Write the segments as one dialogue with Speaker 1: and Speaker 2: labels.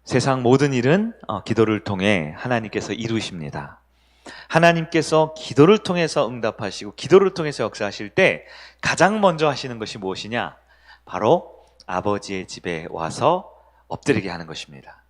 Speaker 1: 세상 모든 일은 기도를 통해 하나님께서 이루십니다. 하나님께서 기도를 통해서 응답하시고 기도를 통해서 역사하실 때 가장 먼저 하시는 것이 무엇이냐? 바로 아버지의 집에 와서 엎드리게 하는 것입니다.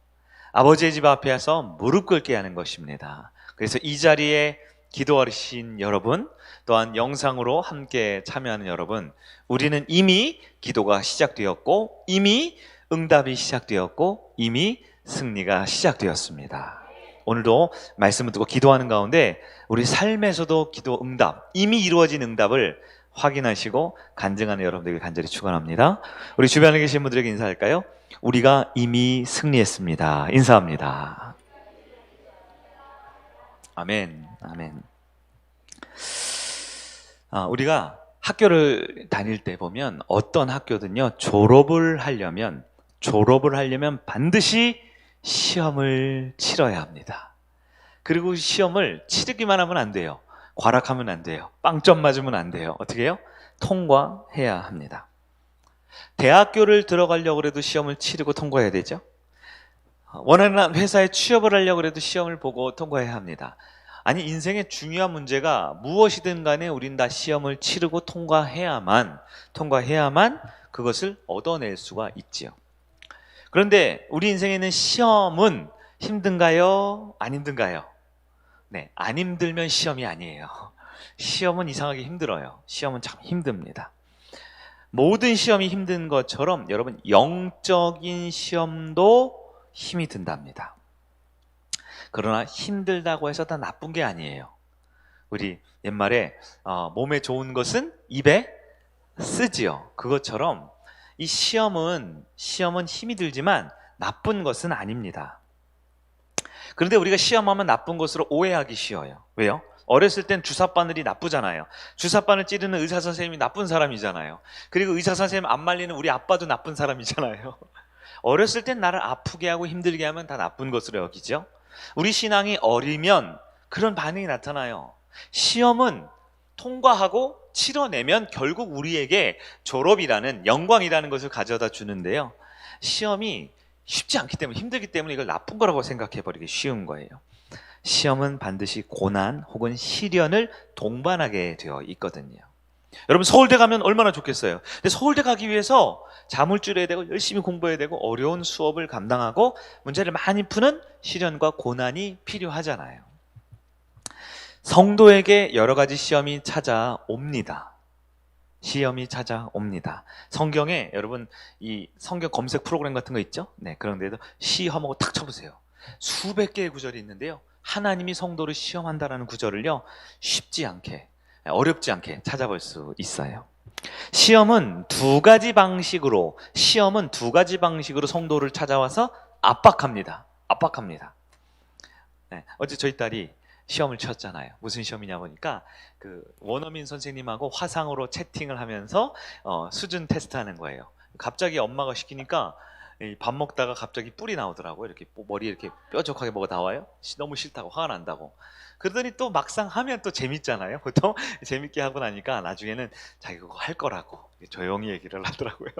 Speaker 1: 아버지의 집 앞에 와서 무릎 꿇게 하는 것입니다. 그래서 이 자리에 기도하신 여러분, 또한 영상으로 함께 참여하는 여러분, 우리는 이미 기도가 시작되었고 이미 응답이 시작되었고 이미 승리가 시작되었습니다. 오늘도 말씀을 듣고 기도하는 가운데 우리 삶에서도 기도 응답, 이미 이루어진 응답을 확인하시고 간증하는 여러분들에게 간절히 축원합니다. 우리 주변에 계신 분들에게 인사할까요? 우리가 이미 승리했습니다. 인사합니다. 아멘, 아멘. 우리가 학교를 다닐 때 보면 어떤 학교든요, 졸업을 하려면 반드시 시험을 치러야 합니다. 그리고 시험을 치르기만 하면 안 돼요. 과락하면 안 돼요. 빵점 맞으면 안 돼요. 어떻게 해요? 통과해야 합니다. 대학교를 들어가려고 해도 시험을 치르고 통과해야 되죠. 원하는 회사에 취업을 하려고 해도 시험을 보고 통과해야 합니다. 아니, 인생의 중요한 문제가 무엇이든 간에 우린 다 시험을 치르고 통과해야만 그것을 얻어낼 수가 있지요. 그런데 우리 인생에는 시험은 힘든가요? 안 힘든가요? 네, 안 힘들면 시험이 아니에요. 시험은 이상하게 힘들어요. 시험은 참 힘듭니다. 모든 시험이 힘든 것처럼 여러분, 영적인 시험도 힘이 든답니다. 그러나 힘들다고 해서 다 나쁜 게 아니에요. 우리 옛말에 몸에 좋은 것은 입에 쓰지요. 그것처럼 이 시험은 힘이 들지만 나쁜 것은 아닙니다. 그런데 우리가 시험하면 나쁜 것으로 오해하기 쉬워요. 왜요? 어렸을 땐 주사바늘이 나쁘잖아요. 주사바늘 찌르는 의사 선생님이 나쁜 사람이잖아요. 그리고 의사 선생님 안 말리는 우리 아빠도 나쁜 사람이잖아요. 어렸을 땐 나를 아프게 하고 힘들게 하면 다 나쁜 것으로 여기죠. 우리 신앙이 어리면 그런 반응이 나타나요. 시험은 통과하고 치러내면 결국 우리에게 졸업이라는, 영광이라는 것을 가져다 주는데요, 시험이 쉽지 않기 때문에, 힘들기 때문에 이걸 나쁜 거라고 생각해버리기 쉬운 거예요. 시험은 반드시 고난 혹은 시련을 동반하게 되어 있거든요. 여러분, 서울대 가면 얼마나 좋겠어요. 근데 서울대 가기 위해서 잠을 줄여야 되고 열심히 공부해야 되고 어려운 수업을 감당하고 문제를 많이 푸는 시련과 고난이 필요하잖아요. 성도에게 여러 가지 시험이 찾아옵니다. 성경에 여러분, 이 성경 검색 프로그램 같은 거 있죠? 네, 그런데도 시험하고 탁 쳐보세요. 수백 개의 구절이 있는데요, 하나님이 성도를 시험한다라는 구절을요, 어렵지 않게 찾아볼 수 있어요. 시험은 두 가지 방식으로 성도를 찾아와서 압박합니다. 네, 어제 저희 딸이 시험을 쳤잖아요. 무슨 시험이냐 보니까 그 원어민 선생님하고 화상으로 채팅을 하면서 수준 테스트하는 거예요. 갑자기 엄마가 시키니까 밥 먹다가 갑자기 뿔이 나오더라고요. 이렇게 머리에 이렇게 뾰족하게 뭐가 나와요. 너무 싫다고, 화가 난다고. 그러더니 또 막상 하면 또 재밌잖아요. 보통 재밌게 하고 나니까 나중에는 자기 그거 할 거라고 조용히 얘기를 하더라고요.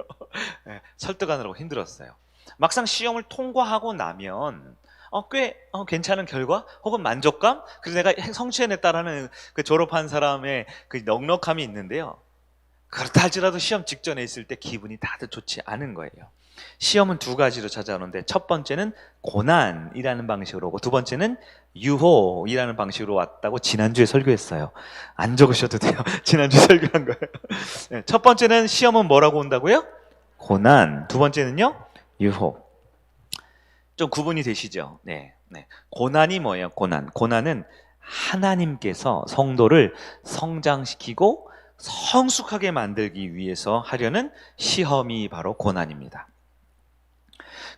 Speaker 1: 네, 설득하느라고 힘들었어요. 막상 시험을 통과하고 나면 꽤 괜찮은 결과 혹은 만족감, 그래서 내가 성취해냈다라는 그 졸업한 사람의 그 넉넉함이 있는데요, 그렇다 할지라도 시험 직전에 있을 때 기분이 다들 좋지 않은 거예요. 시험은 두 가지로 찾아오는데, 첫 번째는 고난이라는 방식으로 오고 두 번째는 유혹이라는 방식으로 왔다고 지난주에 설교했어요. 안 적으셔도 돼요. 지난주에 설교한 거예요. 네, 첫 번째는 시험은 뭐라고 온다고요? 고난. 두 번째는요? 유혹. 좀 구분이 되시죠? 네. 고난이 뭐예요? 고난은 하나님께서 성도를 성장시키고 성숙하게 만들기 위해서 하려는 시험이 바로 고난입니다.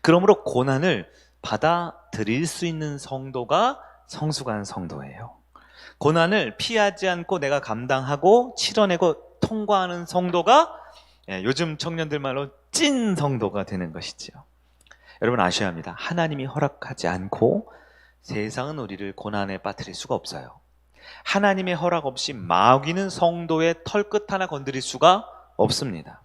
Speaker 1: 그러므로 고난을 받아들일 수 있는 성도가 성숙한 성도예요. 고난을 피하지 않고 내가 감당하고 치러내고 통과하는 성도가 요즘 청년들 말로 찐 성도가 되는 것이지요. 여러분, 아셔야 합니다. 하나님이 허락하지 않고 세상은 우리를 고난에 빠뜨릴 수가 없어요. 하나님의 허락 없이 마귀는 성도의 털끝 하나 건드릴 수가 없습니다.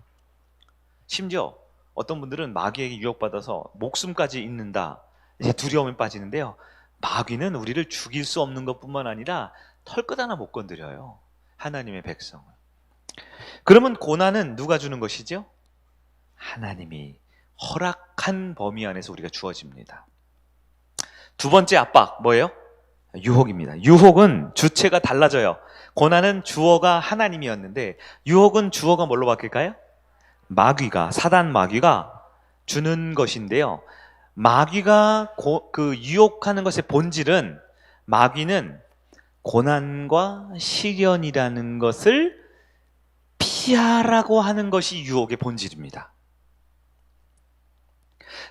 Speaker 1: 심지어 어떤 분들은 마귀에게 유혹받아서 목숨까지 잃는다, 이제 두려움에 빠지는데요. 마귀는 우리를 죽일 수 없는 것뿐만 아니라 털끝 하나 못 건드려요. 하나님의 백성을. 그러면 고난은 누가 주는 것이죠? 하나님이 허락한 범위 안에서 우리가 주어집니다. 두 번째 압박 뭐예요? 유혹입니다. 유혹은 주체가 달라져요. 고난은 주어가 하나님이었는데 유혹은 주어가 뭘로 바뀔까요? 마귀가, 사단 마귀가 주는 것인데요. 마귀가 그 유혹하는 것의 본질은, 마귀는 고난과 시련이라는 것을 피하라고 하는 것이 유혹의 본질입니다.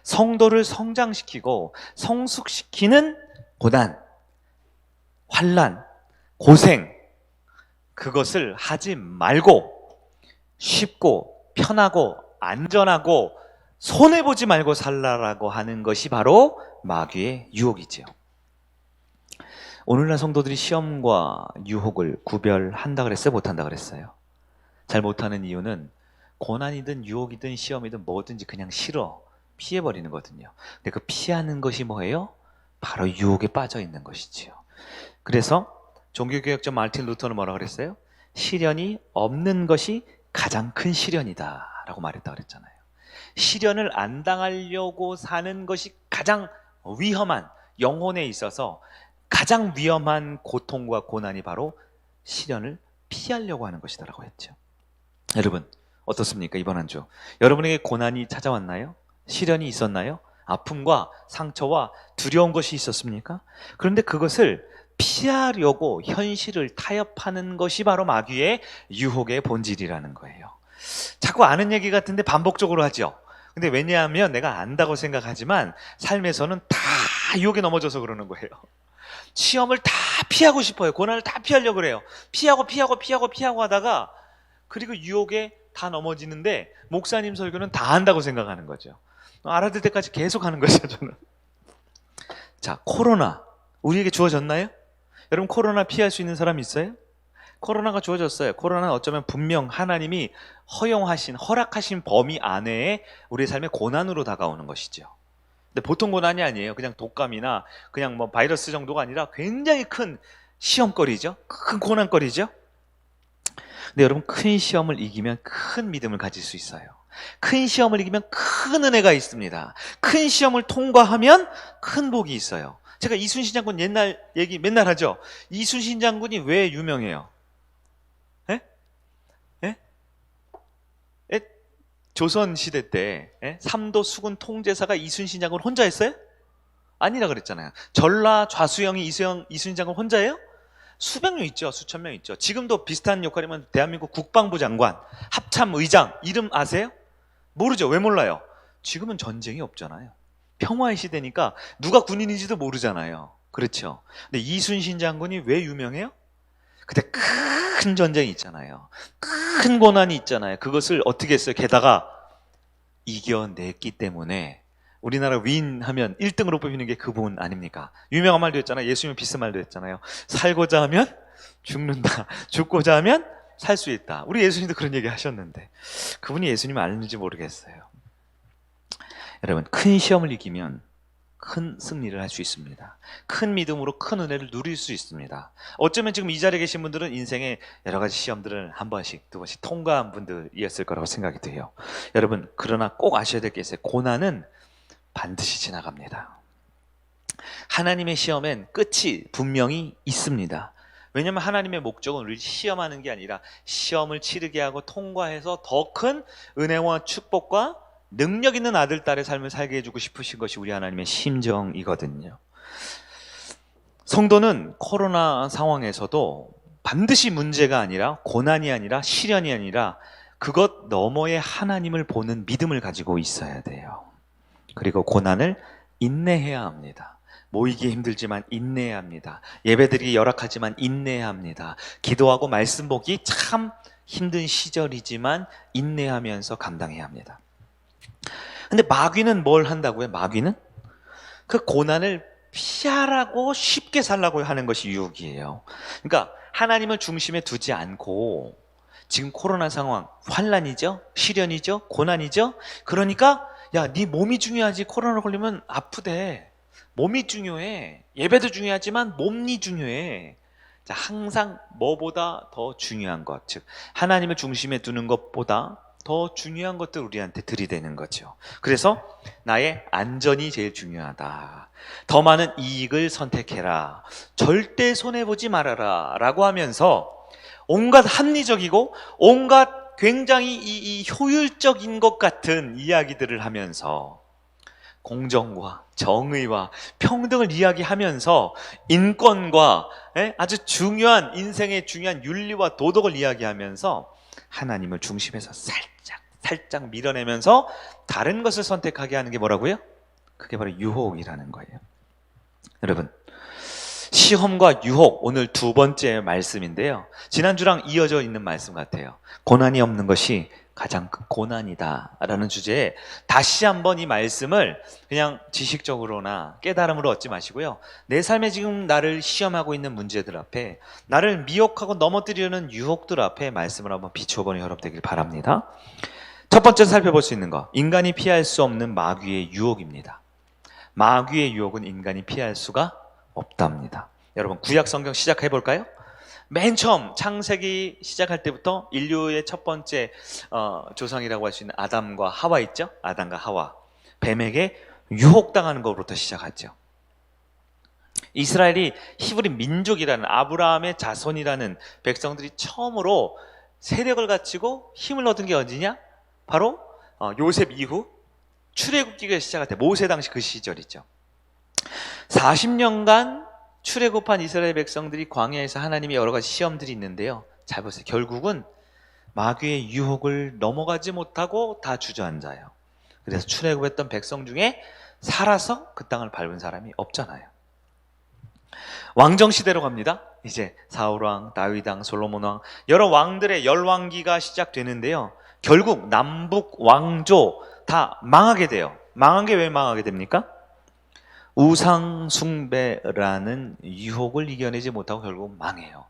Speaker 1: 성도를 성장시키고 성숙시키는 고난, 환난, 고생, 그것을 하지 말고 쉽고 편하고 안전하고 손해보지 말고 살라라고 하는 것이 바로 마귀의 유혹이지요. 오늘날 성도들이 시험과 유혹을 구별한다 그랬어요? 못한다 그랬어요? 잘 못하는 이유는 고난이든 유혹이든 시험이든 뭐든지 그냥 싫어, 피해버리는 거거든요. 근데 그 피하는 것이 뭐예요? 바로 유혹에 빠져 있는 것이지요. 그래서 종교개혁자 마르틴 루터는 뭐라고 그랬어요? 시련이 없는 것이 가장 큰 시련이다 라고 말했다고 그랬잖아요. 시련을 안 당하려고 사는 것이 가장 위험한, 영혼에 있어서 가장 위험한 고통과 고난이 바로 시련을 피하려고 하는 것이다 라고 했죠. 여러분 어떻습니까? 이번 한 주 여러분에게 고난이 찾아왔나요? 시련이 있었나요? 아픔과 상처와 두려운 것이 있었습니까? 그런데 그것을 피하려고 현실을 타협하는 것이 바로 마귀의 유혹의 본질이라는 거예요. 자꾸 아는 얘기 같은데 반복적으로 하죠. 근데 왜냐하면 내가 안다고 생각하지만 삶에서는 다 유혹에 넘어져서 그러는 거예요. 시험을 다 피하고 싶어요. 고난을 다 피하려고 그래요. 피하고 하다가 그리고 유혹에 다 넘어지는데 목사님 설교는 다 안다고 생각하는 거죠. 알아들 때까지 계속 하는 거죠, 저는. 자, 코로나 우리에게 주어졌나요? 여러분 코로나 피할 수 있는 사람 있어요? 코로나가 주어졌어요. 코로나는 어쩌면 분명 하나님이 허락하신 범위 안에 우리의 삶의 고난으로 다가오는 것이죠. 근데 보통 고난이 아니에요. 그냥 독감이나 그냥 뭐 바이러스 정도가 아니라 굉장히 큰 시험거리죠. 큰 고난거리죠. 근데 여러분 큰 시험을 이기면 큰 믿음을 가질 수 있어요. 큰 시험을 이기면 큰 은혜가 있습니다. 큰 시험을 통과하면 큰 복이 있어요. 제가 이순신 장군 옛날 얘기 맨날 하죠. 이순신 장군이 왜 유명해요? 에? 에? 에? 조선시대 때 삼도 수군 통제사가 이순신 장군 혼자 했어요? 아니라 그랬잖아요. 전라 좌수영이 이순신 장군 혼자예요? 수백 명 있죠. 수천 명 있죠. 지금도 비슷한 역할이면 대한민국 국방부 장관, 합참의장 이름 아세요? 모르죠. 왜 몰라요? 지금은 전쟁이 없잖아요. 평화의 시대니까 누가 군인인지도 모르잖아요. 그렇죠. 근데 이순신 장군이 왜 유명해요? 그때 큰 전쟁이 있잖아요. 큰 고난이 있잖아요. 그것을 어떻게 했어요? 게다가 이겨냈기 때문에 우리나라 위인 하면 1등으로 뽑히는 게 그분 아닙니까? 유명한 말도 했잖아요. 예수님 비슷한 말도 했잖아요. 살고자 하면 죽는다. 죽고자 하면 살 수 있다. 우리 예수님도 그런 얘기 하셨는데 그분이 예수님 아는지 모르겠어요. 여러분 큰 시험을 이기면 큰 승리를 할 수 있습니다. 큰 믿음으로 큰 은혜를 누릴 수 있습니다. 어쩌면 지금 이 자리에 계신 분들은 인생의 여러 가지 시험들을 한 번씩 두 번씩 통과한 분들이었을 거라고 생각이 돼요. 여러분 그러나 꼭 아셔야 될 게 있어요. 고난은 반드시 지나갑니다. 하나님의 시험엔 끝이 분명히 있습니다. 왜냐하면 하나님의 목적은 우리를 시험하는 게 아니라 시험을 치르게 하고 통과해서 더 큰 은혜와 축복과 능력 있는 아들, 딸의 삶을 살게 해주고 싶으신 것이 우리 하나님의 심정이거든요. 성도는 코로나 상황에서도 반드시 문제가 아니라 고난이 아니라 시련이 아니라 그것 너머의 하나님을 보는 믿음을 가지고 있어야 돼요. 그리고 고난을 인내해야 합니다. 모이기 힘들지만 인내해야 합니다. 예배드리기 열악하지만 인내해야 합니다. 기도하고 말씀 보기 참 힘든 시절이지만 인내하면서 감당해야 합니다. 근데 마귀는 뭘 한다고요? 마귀는 그 고난을 피하라고 쉽게 살라고 하는 것이 유혹이에요. 그러니까 하나님을 중심에 두지 않고 지금 코로나 상황 환란이죠, 시련이죠, 고난이죠. 그러니까 야, 네 몸이 중요하지. 코로나 걸리면 아프대. 몸이 중요해. 예배도 중요하지만 몸이 중요해. 자, 항상 뭐보다 더 중요한 것, 즉 하나님을 중심에 두는 것보다 더 중요한 것들 우리한테 들이대는 거죠. 그래서 나의 안전이 제일 중요하다. 더 많은 이익을 선택해라. 절대 손해보지 말아라. 라고 하면서 온갖 합리적이고 온갖 굉장히 이 효율적인 것 같은 이야기들을 하면서 공정과 정의와 평등을 이야기하면서 인권과 아주 중요한 인생의 중요한 윤리와 도덕을 이야기하면서 하나님을 중심에서 살짝 밀어내면서 다른 것을 선택하게 하는 게 뭐라고요? 그게 바로 유혹이라는 거예요. 여러분, 시험과 유혹, 오늘 두 번째 말씀인데요. 지난주랑 이어져 있는 말씀 같아요. 고난이 없는 것이 가장 큰 고난이다 라는 주제에 다시 한번 이 말씀을 그냥 지식적으로나 깨달음으로 얻지 마시고요, 내 삶에 지금 나를 시험하고 있는 문제들 앞에, 나를 미혹하고 넘어뜨리려는 유혹들 앞에 말씀을 한번 비춰보는 여러분 되길 바랍니다. 첫 번째 살펴볼 수 있는 거, 인간이 피할 수 없는 마귀의 유혹입니다. 마귀의 유혹은 인간이 피할 수가 없답니다. 여러분, 구약 성경 시작해 볼까요? 맨 처음 창세기 시작할 때부터 인류의 첫 번째 조상이라고 할 수 있는 아담과 하와 있죠? 아담과 하와, 뱀에게 유혹당하는 것부터 시작하죠. 이스라엘이 히브리 민족이라는 아브라함의 자손이라는 백성들이 처음으로 세력을 갖추고 힘을 얻은 게 언제냐? 바로 요셉 이후 출애굽기가 시작할 때, 모세 당시 그 시절이죠. 40년간 출애굽한 이스라엘 백성들이 광야에서 하나님의 여러 가지 시험들이 있는데요. 잘 보세요. 결국은 마귀의 유혹을 넘어가지 못하고 다 주저앉아요. 그래서 출애굽했던 백성 중에 살아서 그 땅을 밟은 사람이 없잖아요. 왕정 시대로 갑니다. 이제 사울왕, 다윗왕, 솔로몬왕, 여러 왕들의 열왕기가 시작되는데요. 결국 남북 왕조 다 망하게 돼요. 망한 게 왜 망하게 됩니까? 우상 숭배라는 유혹을 이겨내지 못하고 결국 망해요.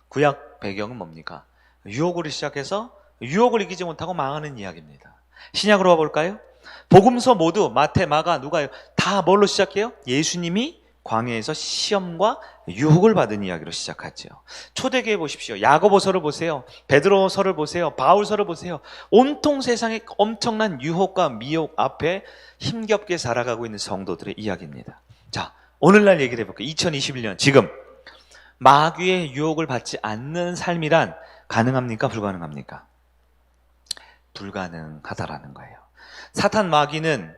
Speaker 1: 구약 배경은 뭡니까? 유혹으로 시작해서 유혹을 이기지 못하고 망하는 이야기입니다. 신약으로 와볼까요? 복음서 모두 마태, 마가, 누가 다 뭘로 시작해요? 예수님이 광야에서 시험과 유혹을 받은 이야기로 시작하죠. 초대교회 보십시오. 야고보서를 보세요. 베드로서를 보세요. 바울서를 보세요. 온통 세상의 엄청난 유혹과 미혹 앞에 힘겹게 살아가고 있는 성도들의 이야기입니다. 자, 오늘날 얘기를 해볼게요. 2021년 지금 마귀의 유혹을 받지 않는 삶이란 가능합니까? 불가능합니까? 불가능하다라는 거예요. 사탄 마귀는,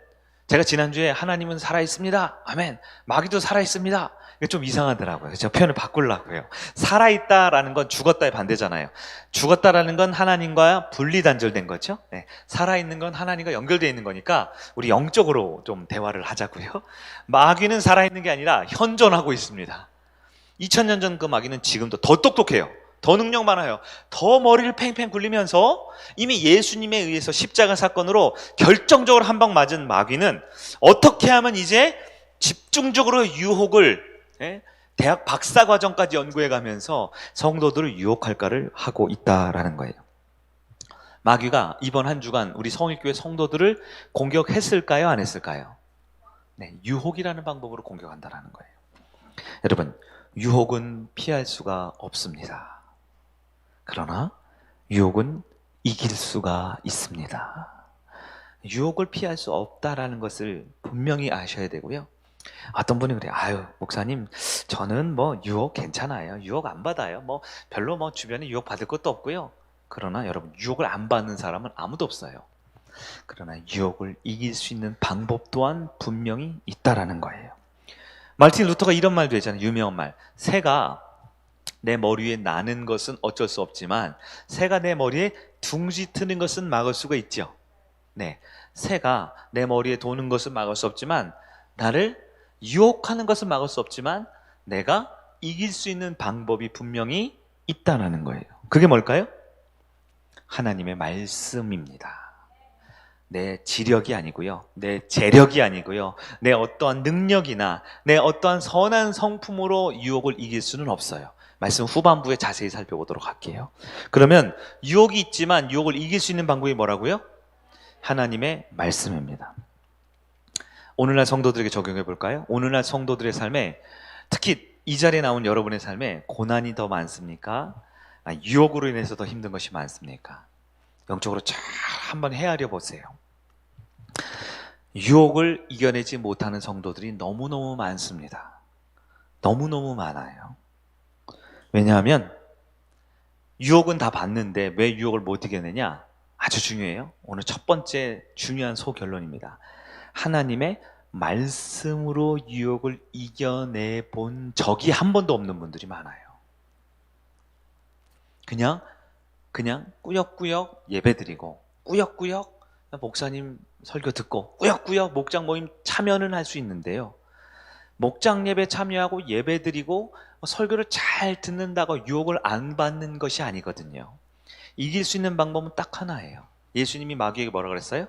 Speaker 1: 제가 지난주에 하나님은 살아있습니다, 아멘, 마귀도 살아있습니다, 이게 좀 이상하더라고요. 제가 표현을 바꾸려고요. 살아있다라는 건 죽었다의 반대잖아요. 죽었다라는 건 하나님과 분리단절된 거죠. 네. 살아있는 건 하나님과 연결되어 있는 거니까 우리 영적으로 좀 대화를 하자고요. 마귀는 살아있는 게 아니라 현존하고 있습니다. 2000년 전 그 마귀는 지금도 더 똑똑해요. 더 능력 많아요. 더 머리를 팽팽 굴리면서 이미 예수님에 의해서 십자가 사건으로 결정적으로 한 방 맞은 마귀는 어떻게 하면 이제 집중적으로 유혹을, 대학 박사 과정까지 연구해 가면서 성도들을 유혹할까를 하고 있다라는 거예요. 마귀가 이번 한 주간 우리 성일교회 성도들을 공격했을까요? 안 했을까요? 네, 유혹이라는 방법으로 공격한다라는 거예요. 여러분, 유혹은 피할 수가 없습니다. 그러나 유혹은 이길 수가 있습니다. 유혹을 피할 수 없다라는 것을 분명히 아셔야 되고요. 어떤 분이 그래요. 아유, 목사님, 저는 뭐 유혹 괜찮아요. 유혹 안 받아요. 뭐 별로 뭐 주변에 유혹 받을 것도 없고요. 그러나 여러분, 유혹을 안 받는 사람은 아무도 없어요. 그러나 유혹을 이길 수 있는 방법 또한 분명히 있다라는 거예요. 마르틴 루터가 이런 말도 했잖아요. 유명한 말. 새가 내 머리 위에 나는 것은 어쩔 수 없지만 새가 내 머리에 둥지 트는 것은 막을 수가 있죠. 네, 새가 내 머리에 도는 것은 막을 수 없지만, 나를 유혹하는 것은 막을 수 없지만 내가 이길 수 있는 방법이 분명히 있다는 거예요. 그게 뭘까요? 하나님의 말씀입니다. 내 지력이 아니고요, 내 재력이 아니고요, 내 어떠한 능력이나 내 어떠한 선한 성품으로 유혹을 이길 수는 없어요. 말씀 후반부에 자세히 살펴보도록 할게요. 그러면 유혹이 있지만 유혹을 이길 수 있는 방법이 뭐라고요? 하나님의 말씀입니다. 오늘날 성도들에게 적용해 볼까요? 오늘날 성도들의 삶에, 특히 이 자리에 나온 여러분의 삶에 고난이 더 많습니까? 유혹으로 인해서 더 힘든 것이 많습니까? 영적으로 잘 한번 헤아려 보세요. 유혹을 이겨내지 못하는 성도들이 너무너무 많습니다. 너무너무 많아요. 왜냐하면 유혹은 다 받는데 왜 유혹을 못 이겨내냐? 아주 중요해요. 오늘 첫 번째 중요한 소결론입니다. 하나님의 말씀으로 유혹을 이겨내 본 적이 한 번도 없는 분들이 많아요. 그냥 꾸역꾸역 예배드리고 꾸역꾸역 목사님 설교 듣고 꾸역꾸역 목장 모임 참여는 할 수 있는데요, 목장 예배 참여하고 예배드리고 설교를 잘 듣는다고 유혹을 안 받는 것이 아니거든요. 이길 수 있는 방법은 딱 하나예요. 예수님이 마귀에게 뭐라 그랬어요?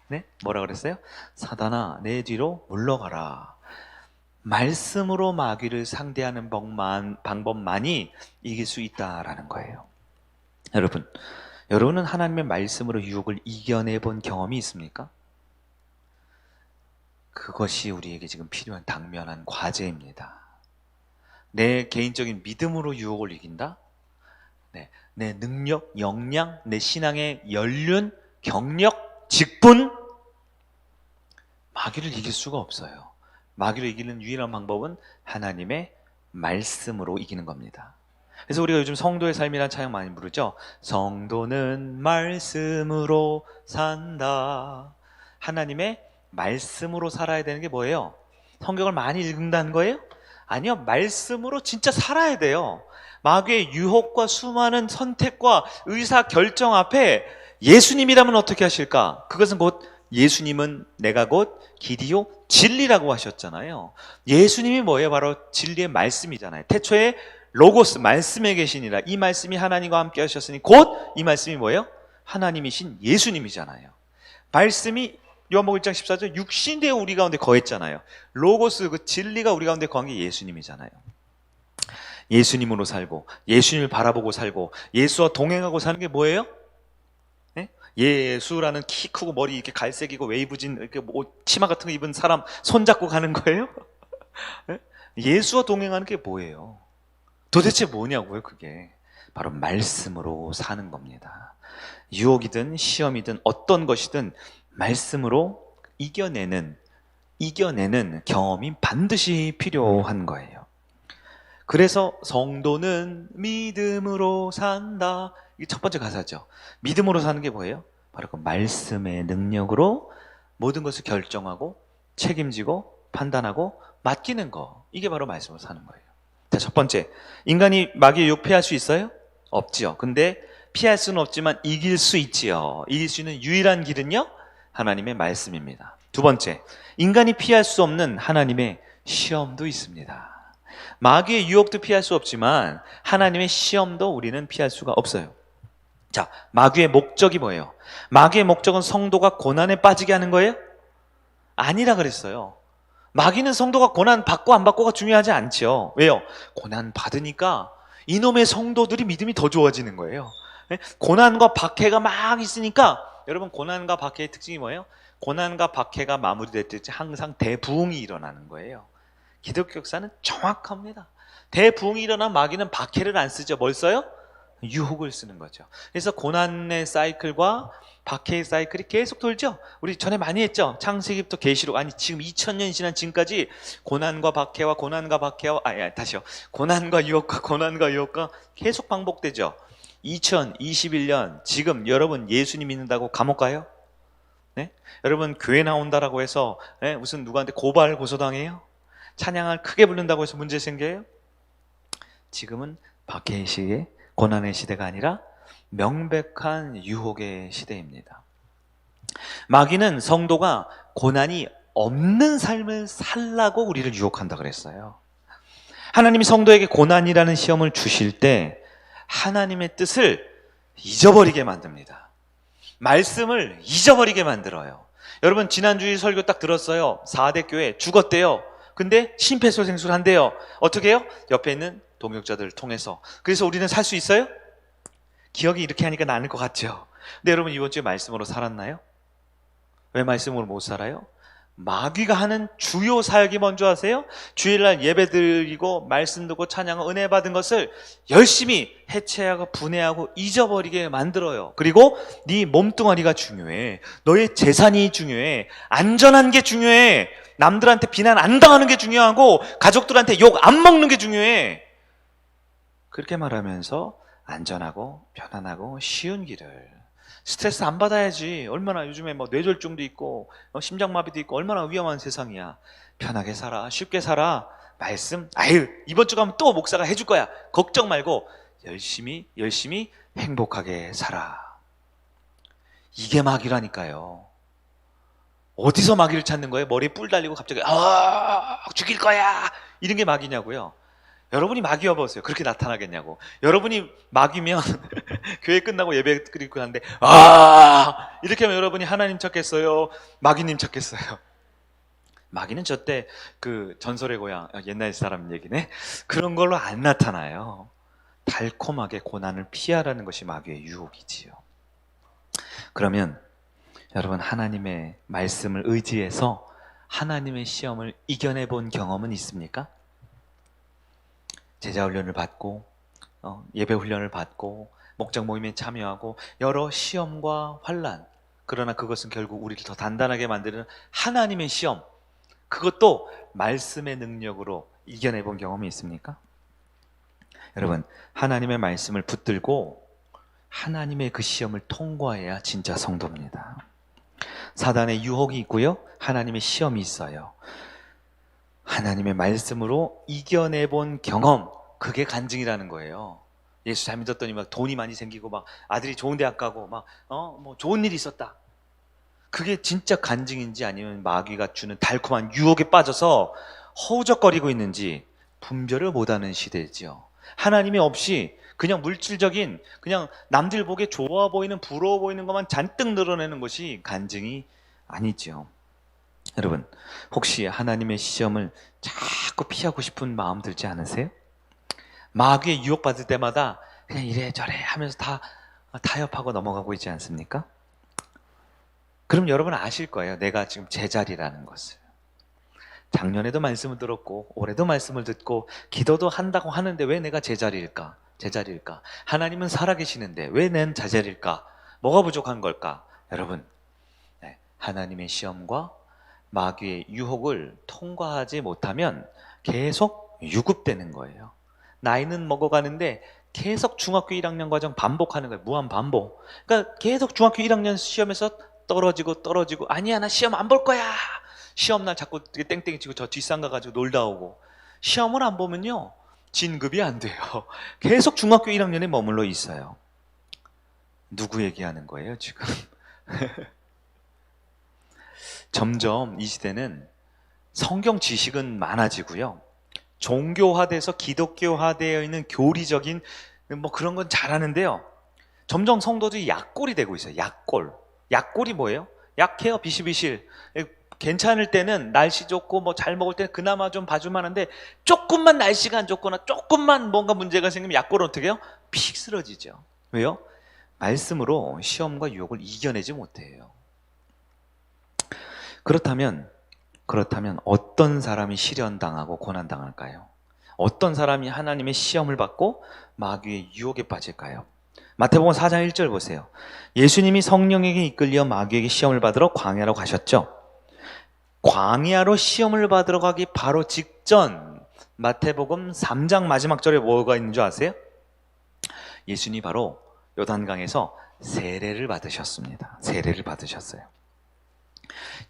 Speaker 1: 네? 뭐라 그랬어요? 사단아, 내 뒤로 물러가라. 말씀으로 마귀를 상대하는 방법만이 이길 수 있다라는 거예요. 여러분은 하나님의 말씀으로 유혹을 이겨내 본 경험이 있습니까? 그것이 우리에게 지금 필요한 당면한 과제입니다. 내 개인적인 믿음으로 유혹을 이긴다? 네, 내 능력, 역량, 내 신앙의 연륜, 경력, 직분, 마귀를 이길 수가 없어요. 마귀를 이기는 유일한 방법은 하나님의 말씀으로 이기는 겁니다. 그래서 우리가 요즘 성도의 삶이라는 찬양 많이 부르죠. 성도는 말씀으로 산다. 하나님의 말씀으로 살아야 되는 게 뭐예요? 성경을 많이 읽는다는 거예요? 아니요, 말씀으로 진짜 살아야 돼요. 마귀의 유혹과 수많은 선택과 의사 결정 앞에 예수님이라면 어떻게 하실까? 그것은 곧 예수님은 내가 곧 길이요 진리라고 하셨잖아요. 예수님이 뭐예요? 바로 진리의 말씀이잖아요. 태초에 로고스, 말씀에 계시니라. 이 말씀이 하나님과 함께 하셨으니 곧 이 말씀이 뭐예요? 하나님이신 예수님이잖아요. 말씀이 요한복음 1장 14절 육신 되어 우리 가운데 거했잖아요. 로고스, 그 진리가 우리 가운데 거한 게 예수님이잖아요. 예수님으로 살고 예수님을 바라보고 살고 예수와 동행하고 사는 게 뭐예요? 네? 예수라는 키 크고 머리 이렇게 갈색이고 웨이브진 이렇게 치마 같은 거 입은 사람 손잡고 가는 거예요? 네? 예수와 동행하는 게 뭐예요? 도대체 뭐냐고요, 그게. 바로 말씀으로 사는 겁니다. 유혹이든 시험이든 어떤 것이든 말씀으로 이겨내는 경험이 반드시 필요한 거예요. 그래서 성도는 믿음으로 산다. 이게 첫 번째 가사죠. 믿음으로 사는 게 뭐예요? 바로 그 말씀의 능력으로 모든 것을 결정하고 책임지고 판단하고 맡기는 거. 이게 바로 말씀으로 사는 거예요. 자, 첫 번째, 인간이 마귀의 유혹 피할 수 있어요? 없지요. 근데 피할 수는 없지만 이길 수 있지요. 이길 수 있는 유일한 길은요? 하나님의 말씀입니다. 두 번째, 인간이 피할 수 없는 하나님의 시험도 있습니다. 마귀의 유혹도 피할 수 없지만 하나님의 시험도 우리는 피할 수가 없어요. 자, 마귀의 목적이 뭐예요? 마귀의 목적은 성도가 고난에 빠지게 하는 거예요? 아니라 그랬어요. 마귀는 성도가 고난 받고 안 받고가 중요하지 않죠. 왜요? 고난 받으니까 이놈의 성도들이 믿음이 더 좋아지는 거예요. 고난과 박해가 막 있으니까, 여러분, 고난과 박해의 특징이 뭐예요? 고난과 박해가 마무리될 때 항상 대부흥이 일어나는 거예요. 기독교 역사는 정확합니다. 대부흥이 일어난 마귀는 박해를 안 쓰죠. 뭘 써요? 유혹을 쓰는 거죠. 그래서 고난의 사이클과 박해의 사이클이 계속 돌죠. 우리 전에 많이 했죠. 창세기부터 계시록, 아니 지금 2000년이 지난 지금까지 고난과 박해와 고난과 유혹과 계속 반복되죠. 2021년 지금 여러분 예수님 믿는다고 감옥 가요? 네? 여러분 교회 나온다라고 해서 무슨 누구한테 고발 고소당해요? 찬양을 크게 부른다고 해서 문제 생겨요? 지금은 박해의 시대, 고난의 시대가 아니라 명백한 유혹의 시대입니다. 마귀는 성도가 고난이 없는 삶을 살라고 우리를 유혹한다 그랬어요. 하나님이 성도에게 고난이라는 시험을 주실 때 하나님의 뜻을 잊어버리게 만듭니다. 말씀을 잊어버리게 만들어요. 여러분, 지난주에 설교 딱 들었어요. 4대 교회 죽었대요. 근데 심폐소생술 한대요. 어떻게 해요? 옆에 있는 동역자들을 통해서. 그래서 우리는 살 수 있어요? 기억이 이렇게 하니까 나는 것 같죠. 근데 여러분 이번 주에 말씀으로 살았나요? 왜 말씀으로 못 살아요? 마귀가 하는 주요 사역이 뭔지 아세요? 주일날 예배 드리고 말씀 듣고 찬양하고 은혜 받은 것을 열심히 해체하고 분해하고 잊어버리게 만들어요. 그리고 네 몸뚱아리가 중요해. 너의 재산이 중요해. 안전한 게 중요해. 남들한테 비난 안 당하는 게 중요하고 가족들한테 욕 안 먹는 게 중요해. 그렇게 말하면서 안전하고 편안하고 쉬운 길을, 스트레스 안 받아야지. 얼마나 요즘에 뭐 뇌졸중도 있고 심장마비도 있고 얼마나 위험한 세상이야. 편하게 살아, 쉽게 살아. 말씀, 아유 이번 주 가면 또 목사가 해줄 거야. 걱정 말고 열심히 행복하게 살아. 이게 마귀라니까요. 어디서 마귀를 찾는 거예요? 머리에 뿔 달리고 갑자기 죽일 거야 이런 게 마귀냐고요. 여러분이 마귀여 보세요. 그렇게 나타나겠냐고. 여러분이 마귀면 교회 끝나고 예배 드리고 하는데 이렇게 하면 여러분이 하나님 찾겠어요? 마귀님 찾겠어요? 마귀는 저때 그 전설의 고향, 옛날 사람 얘기네. 그런 걸로 안 나타나요. 달콤하게 고난을 피하라는 것이 마귀의 유혹이지요. 그러면 여러분 하나님의 말씀을 의지해서 하나님의 시험을 이겨내 본 경험은 있습니까? 제자 훈련을 받고 예배 훈련을 받고 목장 모임에 참여하고 여러 시험과 환난, 그러나 그것은 결국 우리를 더 단단하게 만드는 하나님의 시험, 그것도 말씀의 능력으로 이겨내 본 경험이 있습니까? 여러분 하나님의 말씀을 붙들고 하나님의 그 시험을 통과해야 진짜 성도입니다. 사단의 유혹이 있고요, 하나님의 시험이 있어요. 하나님의 말씀으로 이겨내 본 경험, 그게 간증이라는 거예요. 예수 잘 믿었더니 막 돈이 많이 생기고 막 아들이 좋은 대학 가고 막 뭐 좋은 일이 있었다. 그게 진짜 간증인지 아니면 마귀가 주는 달콤한 유혹에 빠져서 허우적거리고 있는지 분별을 못하는 시대지요. 하나님이 없이 그냥 물질적인, 그냥 남들 보기에 좋아 보이는, 부러워 보이는 것만 잔뜩 늘어내는 것이 간증이 아니죠. 여러분 혹시 하나님의 시험을 자꾸 피하고 싶은 마음 들지 않으세요? 마귀의 유혹받을 때마다 그냥 이래저래 하면서 다 타협하고 넘어가고 있지 않습니까? 그럼 여러분 아실 거예요. 내가 지금 제자리라는 것을. 작년에도 말씀을 들었고 올해도 말씀을 듣고 기도도 한다고 하는데 왜 내가 제자리일까? 하나님은 살아계시는데 왜 난 제자리일까? 뭐가 부족한 걸까? 여러분 하나님의 시험과 마귀의 유혹을 통과하지 못하면 계속 유급되는 거예요. 나이는 먹어가는데 계속 중학교 1학년 과정 반복하는 거예요. 무한 반복. 그러니까 계속 중학교 1학년 시험에서 떨어지고 아니야 나 시험 안 볼 거야. 시험날 자꾸 땡땡이 치고 저 뒷산 가가지고 놀다 오고. 시험을 안 보면요 진급이 안 돼요. 계속 중학교 1학년에 머물러 있어요. 누구 얘기하는 거예요 지금? 점점 이 시대는 성경 지식은 많아지고요, 종교화돼서 기독교화되어 있는 교리적인 뭐 그런 건 잘하는데요, 점점 성도들이 약골이 되고 있어요. 약골이 뭐예요? 약해요. 비실비실. 괜찮을 때는 날씨 좋고 뭐 잘 먹을 때는 그나마 좀 봐줄만 한데 조금만 날씨가 안 좋거나 조금만 뭔가 문제가 생기면 약골은 어떻게 해요? 픽 쓰러지죠. 왜요? 말씀으로 시험과 유혹을 이겨내지 못해요. 그렇다면 어떤 사람이 시련당하고 고난당할까요? 어떤 사람이 하나님의 시험을 받고 마귀의 유혹에 빠질까요? 마태복음 4장 1절 보세요. 예수님이 성령에게 이끌려 마귀에게 시험을 받으러 광야로 가셨죠. 광야로 시험을 받으러 가기 바로 직전 마태복음 3장 마지막 절에 뭐가 있는 줄 아세요? 예수님이 바로 요단강에서 세례를 받으셨습니다. 세례를 받으셨어요.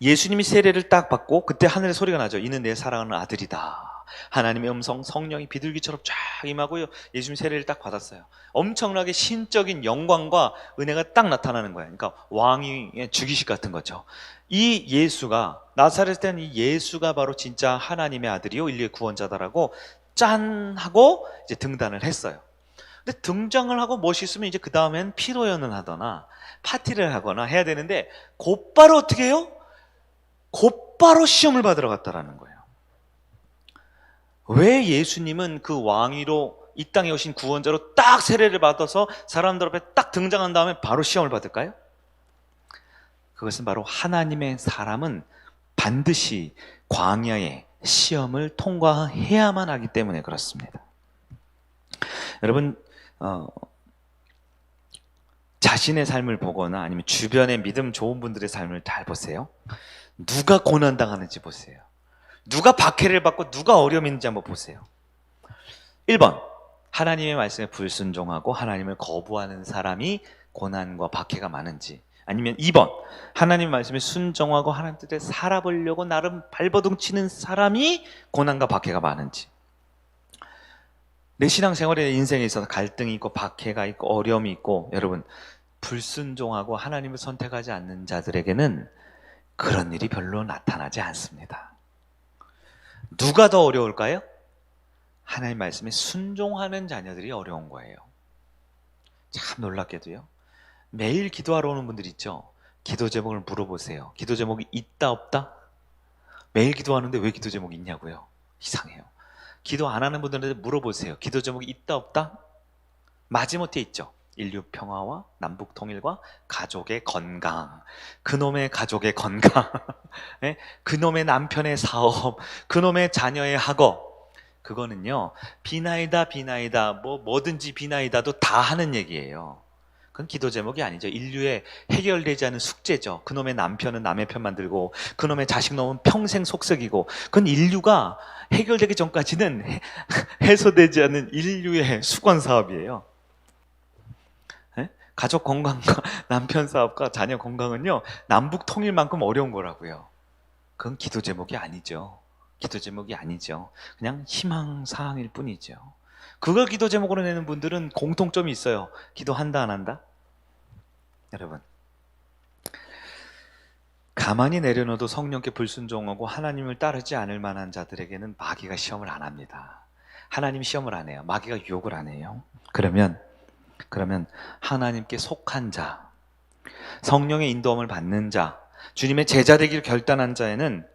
Speaker 1: 예수님이 세례를 딱 받고 그때 하늘에 소리가 나죠. 이는 내 사랑하는 아들이다. 하나님의 음성, 성령이 비둘기처럼 쫙 임하고요. 예수님 세례를 딱 받았어요. 엄청나게 신적인 영광과 은혜가 딱 나타나는 거예요. 그러니까 왕의 주기식 같은 거죠. 이 예수가, 나사렛에 대한 이 예수가 바로 진짜 하나님의 아들이요 인류의 구원자다라고 짠 하고 이제 등단을 했어요. 근데 등장을 하고 멋있으면 이제 그 다음엔 피로연을 하거나 파티를 하거나 해야 되는데 곧바로 어떻게 해요? 곧바로 시험을 받으러 갔다라는 거예요. 왜 예수님은 그 왕위로 이 땅에 오신 구원자로 딱 세례를 받아서 사람들 앞에 딱 등장한 다음에 바로 시험을 받을까요? 그것은 바로 하나님의 사람은 반드시 광야의 시험을 통과해야만 하기 때문에 그렇습니다. 여러분, 자신의 삶을 보거나 아니면 주변의 믿음 좋은 분들의 삶을 잘 보세요. 누가 고난당하는지 보세요. 누가 박해를 받고 누가 어려움이 있는지 한번 보세요. 1번, 하나님의 말씀에 불순종하고 하나님을 거부하는 사람이 고난과 박해가 많은지, 아니면 2번, 하나님의 말씀에 순종하고 하나님 뜻에 살아보려고 나름 발버둥 치는 사람이 고난과 박해가 많은지. 내 신앙생활에 인생에 있어서 갈등이 있고 박해가 있고 어려움이 있고, 여러분, 불순종하고 하나님을 선택하지 않는 자들에게는 그런 일이 별로 나타나지 않습니다. 누가 더 어려울까요? 하나님 말씀에 순종하는 자녀들이 어려운 거예요. 참 놀랍게도요, 매일 기도하러 오는 분들 있죠. 기도 제목을 물어보세요. 기도 제목이 있다 없다? 매일 기도하는데 왜 기도 제목이 있냐고요? 이상해요. 기도 안 하는 분들한테 물어보세요. 기도 제목이 있다 없다? 마지못해 있죠. 인류 평화와 남북 통일과 가족의 건강, 그놈의 가족의 건강, 네? 그놈의 남편의 사업, 그놈의 자녀의 학업. 그거는요, 비나이다 뭐든지 비나이다도 다 하는 얘기예요. 그건 기도 제목이 아니죠. 인류의 해결되지 않은 숙제죠. 그놈의 남편은 남의 편만 들고 그놈의 자식 놈은 평생 속썩이고, 그건 인류가 해결되기 전까지는 해소되지 않는 인류의 수건 사업이에요. 가족 건강과 남편 사업과 자녀 건강은요, 남북 통일만큼 어려운 거라고요. 그건 기도 제목이 아니죠. 기도 제목이 아니죠. 그냥 희망사항일 뿐이죠. 그걸 기도 제목으로 내는 분들은 공통점이 있어요. 기도한다 안 한다? 여러분, 가만히 내려놔도 성령께 불순종하고 하나님을 따르지 않을 만한 자들에게는 마귀가 시험을 안 합니다. 하나님이 시험을 안 해요. 마귀가 유혹을 안 해요. 그러면 하나님께 속한 자, 성령의 인도함을 받는 자, 주님의 제자 되기를 결단한 자에는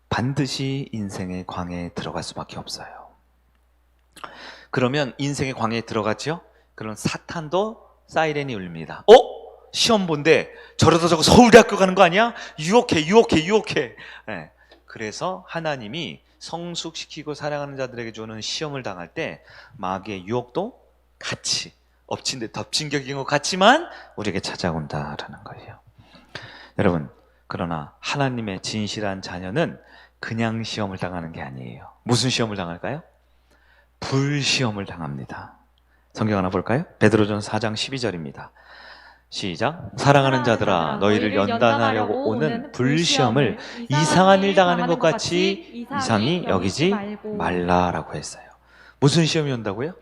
Speaker 1: 반드시 인생의 광야에 들어갈 수밖에 없어요. 그러면 인생의 광야에 들어갔죠? 그럼 사탄도 사이렌이 울립니다. 시험 본데 저러다 저거 서울대학교 가는 거 아니야? 유혹해. 네. 그래서 하나님이 성숙시키고 사랑하는 자들에게 주는 시험을 당할 때 마귀의 유혹도 같이 엎친 데 덮친 격인 것 같지만 우리에게 찾아온다라는 거예요. 여러분, 그러나 하나님의 진실한 자녀는 그냥 시험을 당하는 게 아니에요. 무슨 시험을 당할까요? 불시험을 당합니다. 성경 하나 볼까요? 베드로전서 4장 12절입니다. 시작. 사랑하는 자들아, 너희를 연단하려고 오는 불시험을 이상한 일 당하는 것 같이 이상히 여기지 말라라고 했어요. 무슨 시험이 온다고요?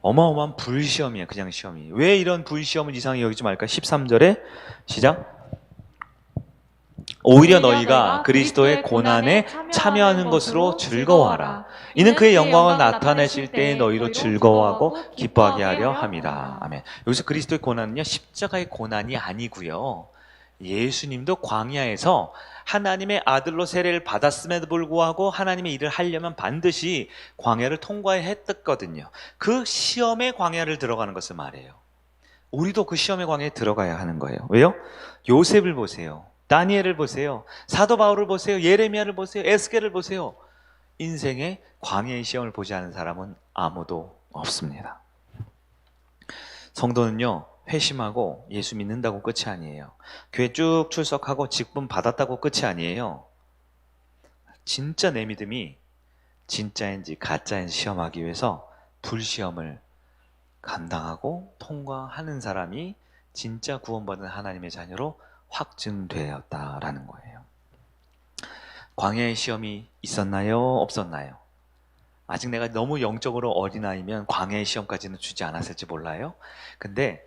Speaker 1: 어마어마한 불시험이에요. 그냥 시험이. 왜 이런 불시험을 이상히 여기지 말까? 13절에 시작. 오히려 너희가 그리스도의 고난에 참여하는 것으로 즐거워하라. 이는 그의 영광을 나타내실 때에 너희로 즐거워하고 기뻐하게 하려 함이라. 아멘. 여기서 그리스도의 고난은요, 십자가의 고난이 아니고요, 예수님도 광야에서 하나님의 아들로 세례를 받았음에도 불구하고 하나님의 일을 하려면 반드시 광야를 통과해야 했거든요. 그 시험의 광야를 들어가는 것을 말해요. 우리도 그 시험의 광야에 들어가야 하는 거예요. 왜요? 요셉을 보세요. 다니엘을 보세요. 사도 바울을 보세요. 예레미야를 보세요. 에스겔을 보세요. 인생의 광야의 시험을 보지 않은 사람은 아무도 없습니다. 성도는요, 회심하고 예수 믿는다고 끝이 아니에요. 교회 쭉 출석하고 직분 받았다고 끝이 아니에요. 진짜 내 믿음이 진짜인지 가짜인지 시험하기 위해서 불시험을 감당하고 통과하는 사람이 진짜 구원받은 하나님의 자녀로 확증되었다라는 거예요. 광야의 시험이 있었나요? 없었나요? 아직 내가 너무 영적으로 어린아이면 광야의 시험까지는 주지 않았을지 몰라요. 근데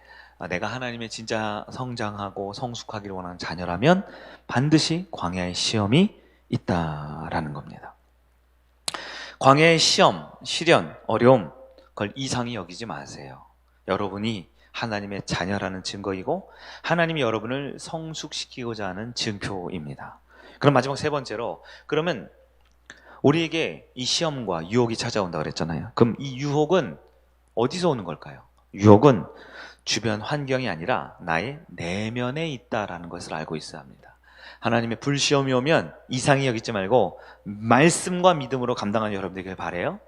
Speaker 1: 내가 하나님의 진짜 성장하고 성숙하기를 원하는 자녀라면 반드시 광야의 시험이 있다라는 겁니다. 광야의 시험, 시련, 어려움, 그걸 이상히 여기지 마세요. 여러분이 하나님의 자녀라는 증거이고 하나님이 여러분을 성숙시키고자 하는 증표입니다. 그럼 마지막 세 번째로, 그러면 우리에게 이 시험과 유혹이 찾아온다 그랬잖아요. 그럼 이 유혹은 어디서 오는 걸까요? 유혹은 주변 환경이 아니라 나의 내면에 있다라는 것을 알고 있어야 합니다. 하나님의 불시험이 오면 이상히 여기지 말고 말씀과 믿음으로 감당하는 여러분 되길 바라요.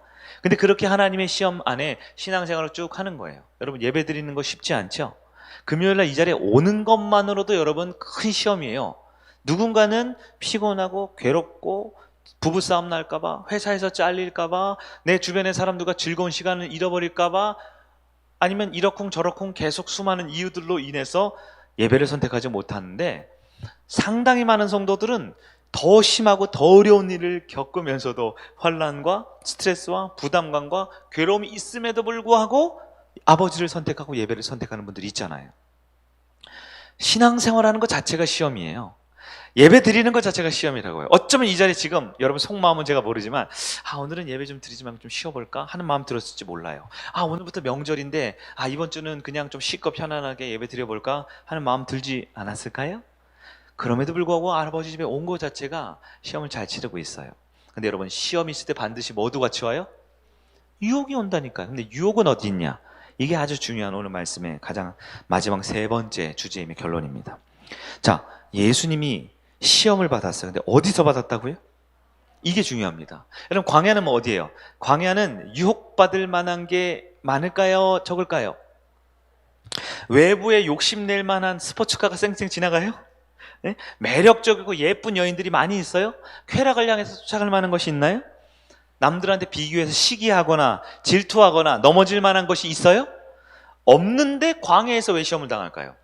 Speaker 1: 근데 그렇게 하나님의 시험 안에 신앙생활을 쭉 하는 거예요. 여러분 예배 드리는 거 쉽지 않죠? 금요일날 이 자리에 오는 것만으로도 여러분 큰 시험이에요. 누군가는 피곤하고 괴롭고 부부싸움 날까봐, 회사에서 잘릴까봐, 내 주변의 사람들과 즐거운 시간을 잃어버릴까봐, 아니면 이러쿵저러쿵 계속 수많은 이유들로 인해서 예배를 선택하지 못하는데, 상당히 많은 성도들은 더 심하고 더 어려운 일을 겪으면서도 환난과 스트레스와 부담감과 괴로움이 있음에도 불구하고 아버지를 선택하고 예배를 선택하는 분들이 있잖아요. 신앙생활하는 것 자체가 시험이에요. 예배 드리는 것 자체가 시험이라고요. 어쩌면 이 자리에 지금 여러분 속마음은 제가 모르지만 오늘은 예배 좀 드리지 말고 좀 쉬어볼까 하는 마음 들었을지 몰라요. 오늘부터 명절인데 이번 주는 그냥 좀 쉬고 편안하게 예배 드려볼까 하는 마음 들지 않았을까요? 그럼에도 불구하고 아버지 집에 온 것 자체가 시험을 잘 치르고 있어요. 근데 여러분 시험이 있을 때 반드시 뭐도 같이 와요? 유혹이 온다니까요. 근데 유혹은 어디 있냐? 이게 아주 중요한 오늘 말씀의 가장 마지막 세 번째 주제임의 결론입니다. 자, 예수님이 시험을 받았어요. 근데 어디서 받았다고요? 이게 중요합니다. 여러분 광야는 뭐 어디예요? 광야는 유혹받을 만한 게 많을까요? 적을까요? 외부에 욕심낼 만한 스포츠카가 쌩쌩 지나가요? 네? 매력적이고 예쁜 여인들이 많이 있어요? 쾌락을 향해서 쫓아갈 만한 것이 있나요? 남들한테 비교해서 시기하거나 질투하거나 넘어질 만한 것이 있어요? 없는데 광야에서 왜 시험을 당할까요?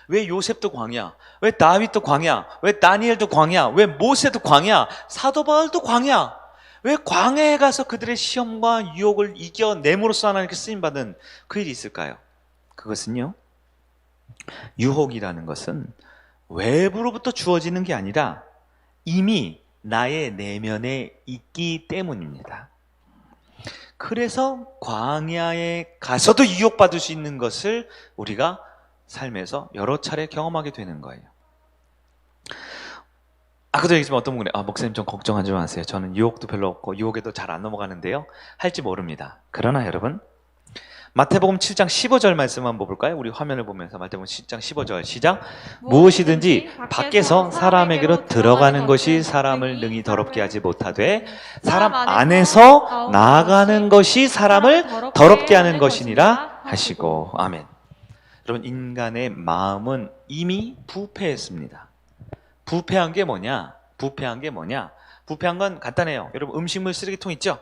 Speaker 1: 왜 요셉도 광야? 왜 다윗도 광야? 왜 다니엘도 광야? 왜 모세도 광야? 사도 바울도 광야? 왜 광야에 가서 그들의 시험과 유혹을 이겨냄으로써 하나님께 쓰임받은 그 일이 있을까요? 그것은요, 유혹이라는 것은 외부로부터 주어지는 게 아니라 이미 나의 내면에 있기 때문입니다. 그래서 광야에 가서도 유혹받을 수 있는 것을 우리가 삶에서 여러 차례 경험하게 되는 거예요. 아까도 얘기했지만 어떤 분이 목사님 좀 걱정하지 마세요. 저는 유혹도 별로 없고 유혹에도 잘 안 넘어가는데요. 할지 모릅니다. 그러나 여러분 마태복음 7장 15절 말씀 한번 볼까요? 우리 화면을 보면서 마태복음 7장 15절 시작. 무엇이든지 밖에서 사람에게로 들어가는 것이 사람을 능히 더럽게 하지 못하되 사람 안에서 나아가는 것이 사람을 더럽게 하는 것이니라 하시고. 아멘. 여러분 인간의 마음은 이미 부패했습니다. 부패한 게 뭐냐? 부패한 건 간단해요. 여러분 음식물 쓰레기통 있죠?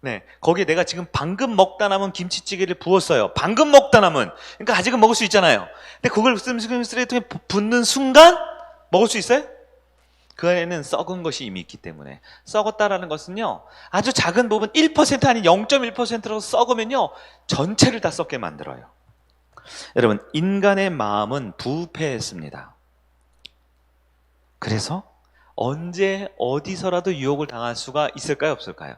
Speaker 1: 네, 거기에 내가 지금 방금 먹다 남은 김치찌개를 부었어요. 방금 먹다 남은. 그러니까 아직은 먹을 수 있잖아요. 근데 그걸 음식물 쓰레기통에 붓는 순간 먹을 수 있어요? 그 안에는 썩은 것이 이미 있기 때문에. 썩었다라는 것은요, 아주 작은 부분 1% 아닌 0.1%라도 썩으면요 전체를 다 썩게 만들어요. 여러분 인간의 마음은 부패했습니다. 그래서 언제 어디서라도 유혹을 당할 수가 있을까요? 없을까요?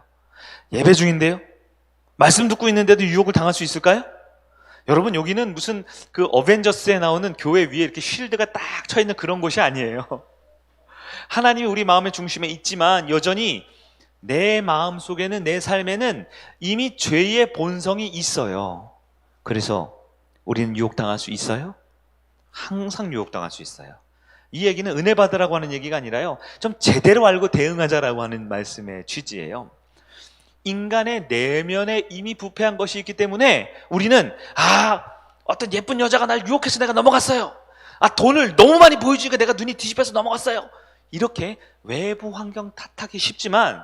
Speaker 1: 예배 중인데요? 말씀 듣고 있는데도 유혹을 당할 수 있을까요? 여러분 여기는 무슨 그 어벤져스에 나오는 교회 위에 이렇게 쉴드가 딱 쳐있는 그런 곳이 아니에요. 하나님이 우리 마음의 중심에 있지만 여전히 내 마음 속에는, 내 삶에는 이미 죄의 본성이 있어요. 그래서 우리는 유혹당할 수 있어요? 항상 유혹당할 수 있어요. 이 얘기는 은혜 받으라고 하는 얘기가 아니라요, 좀 제대로 알고 대응하자라고 하는 말씀의 취지예요. 인간의 내면에 이미 부패한 것이 있기 때문에 우리는 어떤 예쁜 여자가 날 유혹해서 내가 넘어갔어요. 돈을 너무 많이 보여주니까 내가 눈이 뒤집혀서 넘어갔어요. 이렇게 외부 환경 탓하기 쉽지만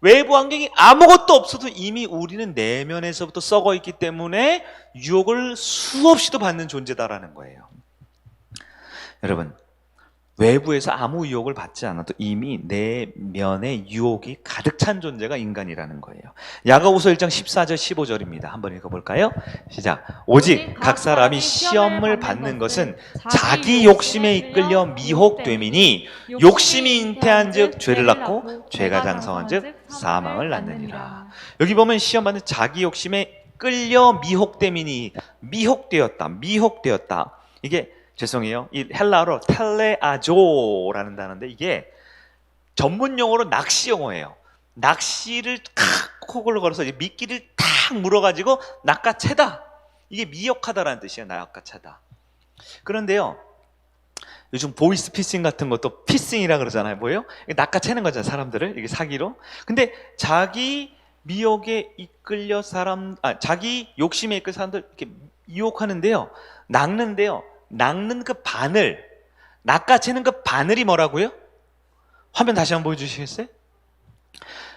Speaker 1: 외부 환경이 아무것도 없어도 이미 우리는 내면에서부터 썩어 있기 때문에 유혹을 수없이도 받는 존재다라는 거예요. 여러분 외부에서 아무 유혹을 받지 않아도 이미 내면에 유혹이 가득 찬 존재가 인간이라는 거예요. 야고보서 1장 14절 15절입니다. 한번 읽어볼까요? 시작. 오직 각 사람이 시험을 받는 것은 자기 욕심에 이끌려 미혹됨이니 욕심이 잉태한 즉 죄를 낳고 죄가 장성한 즉 사망을 낳느니라. 여기 보면 시험 받는 자기 욕심에 끌려 미혹됨이니, 미혹되었다. 이게 죄송해요. 이 헬라어로 텔레아조라는 단어인데 이게 전문 용어로 낚시 용어예요. 낚시를 콕을 걸어서 미끼를 탁 팍 물어가지고 낚아채다. 이게 미혹하다라는 뜻이에요. 낚아채다. 그런데요, 요즘 보이스피싱 같은 것도 피싱이라 그러잖아요. 뭐예요? 낚아채는 거잖아요, 사람들을. 이게 사기로. 근데 자기 미혹에 이끌려 자기 욕심에 이끌 사람들 이렇게 유혹하는데요, 낚는데요, 낚는 그 바늘, 낚아채는 그 바늘이 뭐라고요? 화면 다시 한번 보여주시겠어요?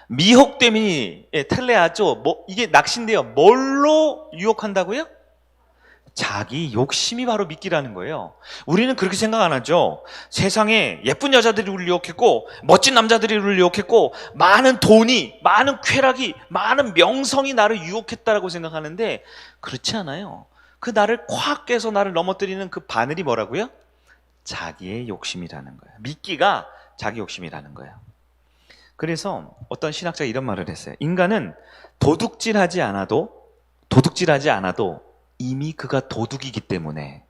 Speaker 1: 미혹됨이, 텔레아죠. 이게 낚시인데요, 뭘로 유혹한다고요? 자기 욕심이 바로 미끼라는 거예요. 우리는 그렇게 생각 안 하죠. 세상에 예쁜 여자들이 우리를 유혹했고, 멋진 남자들이 우리를 유혹했고, 많은 돈이, 많은 쾌락이, 많은 명성이 나를 유혹했다라고 생각하는데, 그렇지 않아요. 그 나를 콱 깨서 나를 넘어뜨리는 그 바늘이 뭐라고요? 자기의 욕심이라는 거예요. 미끼가 자기 욕심이라는 거예요. 그래서 어떤 신학자가 이런 말을 했어요. 인간은 도둑질하지 않아도 이미 그가 도둑이기 때문에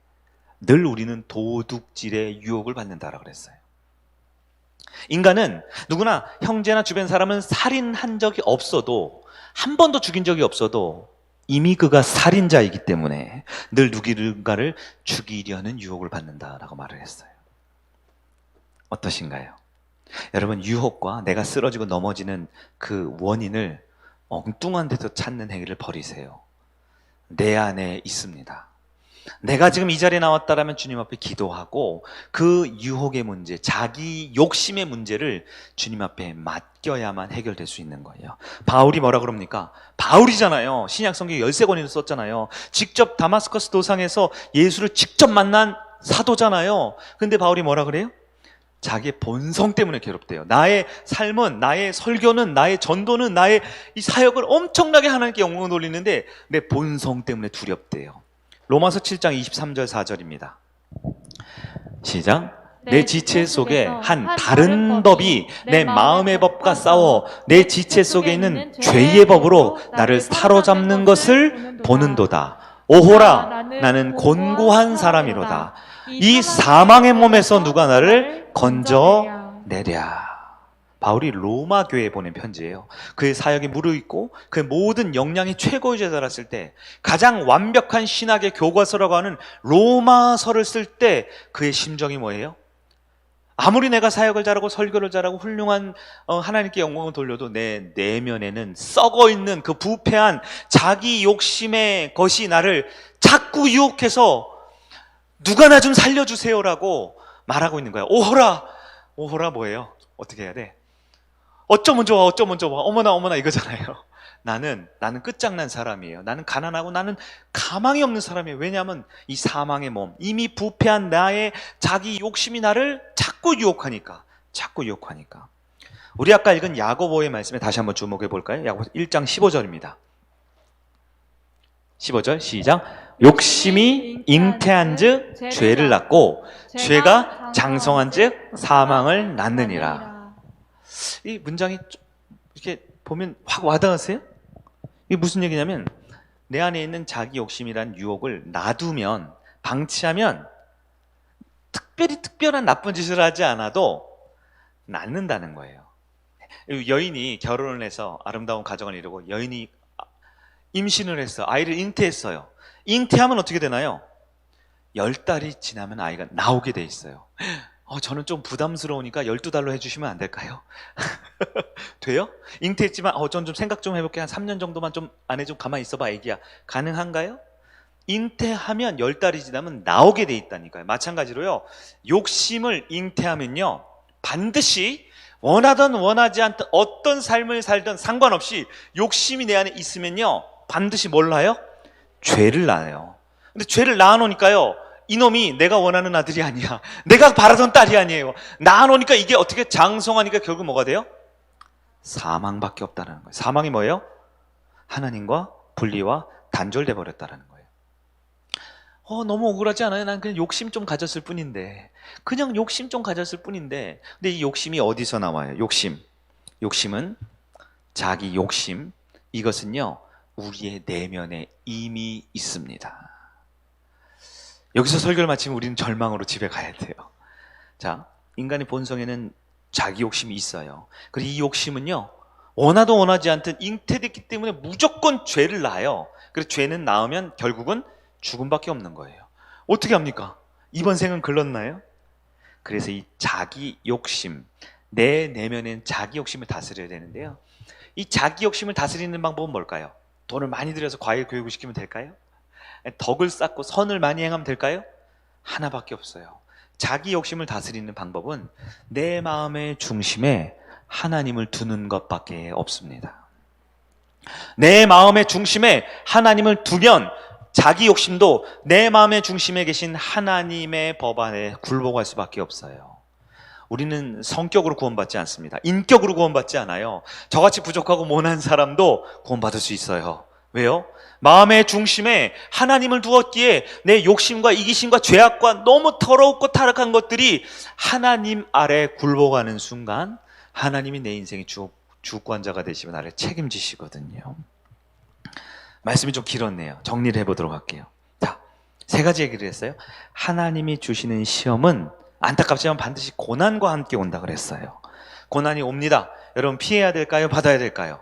Speaker 1: 늘 우리는 도둑질의 유혹을 받는다라고 그랬어요. 인간은 누구나 형제나 주변 사람은 살인한 적이 없어도, 한 번도 죽인 적이 없어도 이미 그가 살인자이기 때문에 늘 누군가를 죽이려는 유혹을 받는다라고 말을 했어요. 어떠신가요? 여러분, 유혹과 내가 쓰러지고 넘어지는 그 원인을 엉뚱한 데서 찾는 행위를 버리세요. 내 안에 있습니다. 내가 지금 이 자리에 나왔다라면 주님 앞에 기도하고 그 유혹의 문제, 자기 욕심의 문제를 주님 앞에 맡겨야만 해결될 수 있는 거예요. 바울이 뭐라 그럽니까? 바울이잖아요. 신약 성경 13권이나 썼잖아요. 직접 다마스커스 도상에서 예수를 직접 만난 사도잖아요. 근데 바울이 뭐라 그래요? 자기의 본성 때문에 괴롭대요. 나의 삶은, 나의 설교는, 나의 전도는, 나의 이 사역을 엄청나게 하나님께 영광을 돌리는데 내 본성 때문에 두렵대요. 로마서 7장 23절 4절입니다. 시작. 내 지체 속에 한 다른 법이 내 마음의 법과 싸워 내 지체 속에 있는 죄의 법으로 나를 사로잡는 것을 보는도다. 오호라, 나는 곤고한 사람이로다. 이 사망의 몸에서 누가 나를 건져내랴. 바울이 로마 교회에 보낸 편지예요. 그의 사역이 무르익고 그의 모든 역량이 최고에 달했을 때, 가장 완벽한 신학의 교과서라고 하는 로마서를 쓸 때 그의 심정이 뭐예요? 아무리 내가 사역을 잘하고 설교를 잘하고 훌륭한 하나님께 영광을 돌려도 내 내면에는 썩어있는 그 부패한 자기 욕심의 것이 나를 자꾸 유혹해서 누가 나 좀 살려주세요라고 말하고 있는 거야. 오호라! 오호라 뭐예요? 어떻게 해야 돼? 어쩌면 좋아, 어쩌면 좋아, 어머나 어머나 이거잖아요. 나는 끝장난 사람이에요. 나는 가난하고 나는 가망이 없는 사람이에요. 왜냐하면 이 사망의 몸, 이미 부패한 나의 자기 욕심이 나를 자꾸 유혹하니까. 우리 아까 읽은 야고보의 말씀에 다시 한번 주목해 볼까요? 야고보 1장 15절입니다. 15절 시작. 욕심이 잉태한 즉 죄를 낳고 죄가 장성한 즉 사망을 낳느니라. 이 문장이 이렇게 보면 확 와닿으세요? 이게 무슨 얘기냐면, 내 안에 있는 자기 욕심이란 유혹을 놔두면, 방치하면 특별한 나쁜 짓을 하지 않아도 낳는다는 거예요. 여인이 결혼을 해서 아름다운 가정을 이루고 여인이 임신을 해서 아이를 잉태했어요. 잉태하면 어떻게 되나요? 10달이 지나면 아이가 나오게 돼 있어요. 저는 좀 부담스러우니까 12달로 해주시면 안 될까요? 돼요? 잉태했지만 전 좀 생각 좀 해볼게. 한 3년 정도만 좀 안에 좀 가만히 있어봐 애기야. 가능한가요? 잉태하면 10달이 지나면 나오게 돼 있다니까요. 마찬가지로요, 욕심을 잉태하면요, 반드시 원하든 원하지 않든 어떤 삶을 살든 상관없이 욕심이 내 안에 있으면요, 반드시 뭘 낳아요? 죄를 낳아요. 근데 죄를 낳아놓으니까요, 이놈이 내가 원하는 아들이 아니야, 내가 바라던 딸이 아니에요. 낳아놓으니까 이게 어떻게 장성하니까 결국 뭐가 돼요? 사망밖에 없다는 거예요. 사망이 뭐예요? 하나님과 분리와 단절돼 버렸다는 거예요. 너무 억울하지 않아요? 난 그냥 욕심 좀 가졌을 뿐인데. 근데 이 욕심이 어디서 나와요? 욕심은 자기 욕심, 이것은요, 우리의 내면에 이미 있습니다. 여기서 설교를 마치면 우리는 절망으로 집에 가야 돼요. 자, 인간의 본성에는 자기 욕심이 있어요. 그리고 이 욕심은요, 원하도 원하지 않든 잉태됐기 때문에 무조건 죄를 낳아요. 그래서 죄는 낳으면 결국은 죽음밖에 없는 거예요. 어떻게 합니까? 이번 생은 글렀나요? 그래서 이 자기 욕심, 내 내면엔 자기 욕심을 다스려야 되는데요. 이 자기 욕심을 다스리는 방법은 뭘까요? 돈을 많이 들여서 과일 교육을 시키면 될까요? 덕을 쌓고 선을 많이 행하면 될까요? 하나밖에 없어요. 자기 욕심을 다스리는 방법은 내 마음의 중심에 하나님을 두는 것밖에 없습니다. 내 마음의 중심에 하나님을 두면 자기 욕심도 내 마음의 중심에 계신 하나님의 법안에 굴복할 수밖에 없어요. 우리는 성격으로 구원받지 않습니다. 인격으로 구원받지 않아요. 저같이 부족하고 모난 사람도 구원받을 수 있어요. 왜요? 마음의 중심에 하나님을 두었기에 내 욕심과 이기심과 죄악과 너무 더럽고 타락한 것들이 하나님 아래 굴복하는 순간 하나님이 내 인생의 주권자가 되시면 나를 책임지시거든요. 말씀이 좀 길었네요. 정리를 해보도록 할게요. 자, 세 가지 얘기를 했어요. 하나님이 주시는 시험은 안타깝지만 반드시 고난과 함께 온다 그랬어요. 고난이 옵니다. 여러분 피해야 될까요? 받아야 될까요?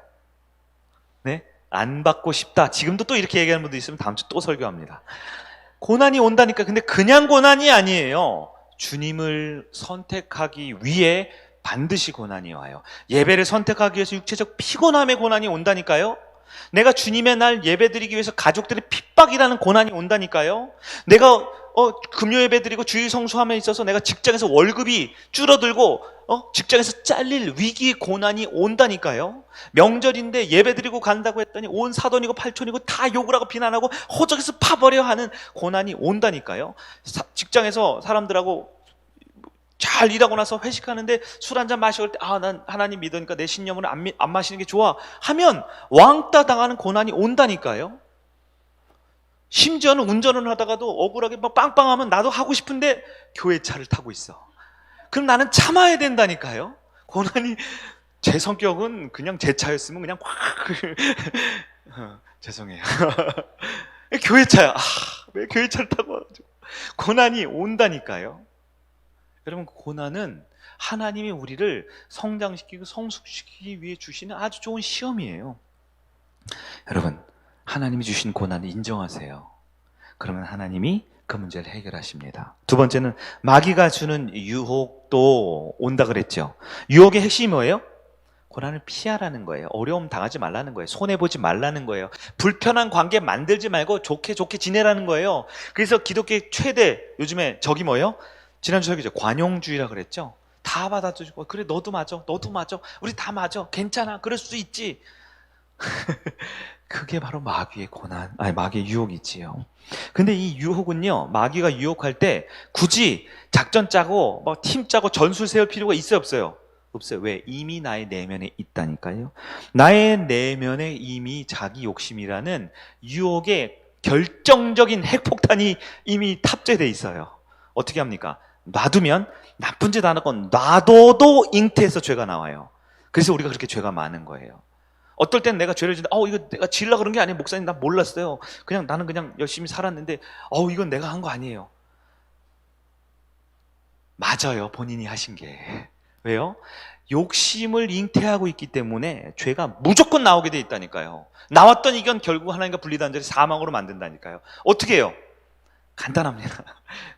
Speaker 1: 네? 안 받고 싶다. 지금도 또 이렇게 얘기하는 분도 있으면 다음 주 또 설교합니다. 고난이 온다니까. 근데 그냥 고난이 아니에요. 주님을 선택하기 위해 반드시 고난이 와요. 예배를 선택하기 위해서 육체적 피곤함의 고난이 온다니까요. 내가 주님의 날 예배드리기 위해서 가족들의 핍박이라는 고난이 온다니까요. 내가 금요 예배드리고 주일 성수함에 있어서 내가 직장에서 월급이 줄어들고 직장에서 잘릴 위기 고난이 온다니까요. 명절인데 예배드리고 간다고 했더니 온 사돈이고 팔촌이고 다 욕을 하고 비난하고 호적에서 파버려 하는 고난이 온다니까요. 직장에서 사람들하고 잘 일하고 나서 회식하는데 술 한잔 마실 때 난 하나님 믿으니까 내 신념을 안 마시는 게 좋아 하면 왕따 당하는 고난이 온다니까요. 심지어는 운전을 하다가도 억울하게 막 빵빵하면 나도 하고 싶은데 교회 차를 타고 있어. 그럼 나는 참아야 된다니까요. 고난이 제 성격은 그냥 제 차였으면 그냥 확 죄송해요. 교회 차야. 왜 교회 차를 타고 와가지고 고난이 온다니까요. 여러분 고난은 하나님이 우리를 성장시키고 성숙시키기 위해 주시는 아주 좋은 시험이에요. 여러분 하나님이 주신 고난을 인정하세요. 그러면 하나님이 그 문제를 해결하십니다. 두 번째는 마귀가 주는 유혹도 온다 그랬죠. 유혹의 핵심이 뭐예요? 고난을 피하라는 거예요. 어려움 당하지 말라는 거예요. 손해보지 말라는 거예요. 불편한 관계 만들지 말고 좋게 지내라는 거예요. 그래서 기독교의 최대 요즘에 적이 뭐예요? 지난주 설교죠. 관용주의라 그랬죠. 다 받아주고 그래 너도 맞아 우리 다 맞아 괜찮아 그럴 수 있지. 그게 바로 마귀의 마귀의 유혹이지요. 근데 이 유혹은요, 마귀가 유혹할 때 굳이 작전 짜고 팀 짜고 전술 세울 필요가 있어요, 없어요? 없어요. 왜? 이미 나의 내면에 있다니까요. 나의 내면에 이미 자기 욕심이라는 유혹의 결정적인 핵폭탄이 이미 탑재돼 있어요. 어떻게 합니까? 놔두면 나쁜 짓 안 하고 놔둬도 잉태해서 죄가 나와요. 그래서 우리가 그렇게 죄가 많은 거예요. 어떨 땐 내가 죄를 짓는데 이거 내가 지으려고 그런 게 아니에요. 목사님 나 몰랐어요. 나는 그냥 열심히 살았는데 이건 내가 한 거 아니에요. 맞아요. 본인이 하신 게. 왜요? 욕심을 잉태하고 있기 때문에 죄가 무조건 나오게 돼 있다니까요. 나왔던 이건 결국 하나님과 분리단절이 사망으로 만든다니까요. 어떻게 해요? 간단합니다.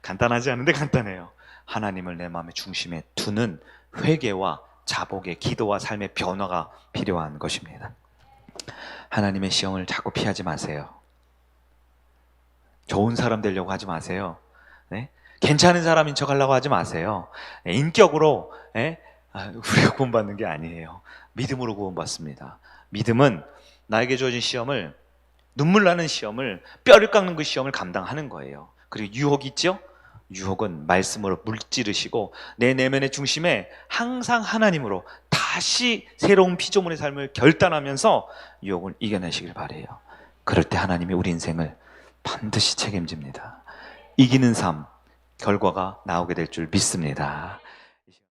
Speaker 1: 간단하지 않은데 간단해요. 하나님을 내 마음의 중심에 두는 회개와 자복의 기도와 삶의 변화가 필요한 것입니다. 하나님의 시험을 자꾸 피하지 마세요. 좋은 사람 되려고 하지 마세요. 네? 괜찮은 사람인 척 하려고 하지 마세요. 네? 인격으로 우리가 구원받는 게 아니에요. 믿음으로 구원받습니다. 믿음은 나에게 주어진 시험을 눈물 나는 시험을 뼈를 깎는 그 시험을 감당하는 거예요. 그리고 유혹이 있죠? 유혹은 말씀으로 물찌르시고 내 내면의 중심에 항상 하나님으로 다시 새로운 피조물의 삶을 결단하면서 유혹을 이겨내시길 바라요. 그럴 때 하나님이 우리 인생을 반드시 책임집니다. 이기는 삶, 결과가 나오게 될 줄 믿습니다.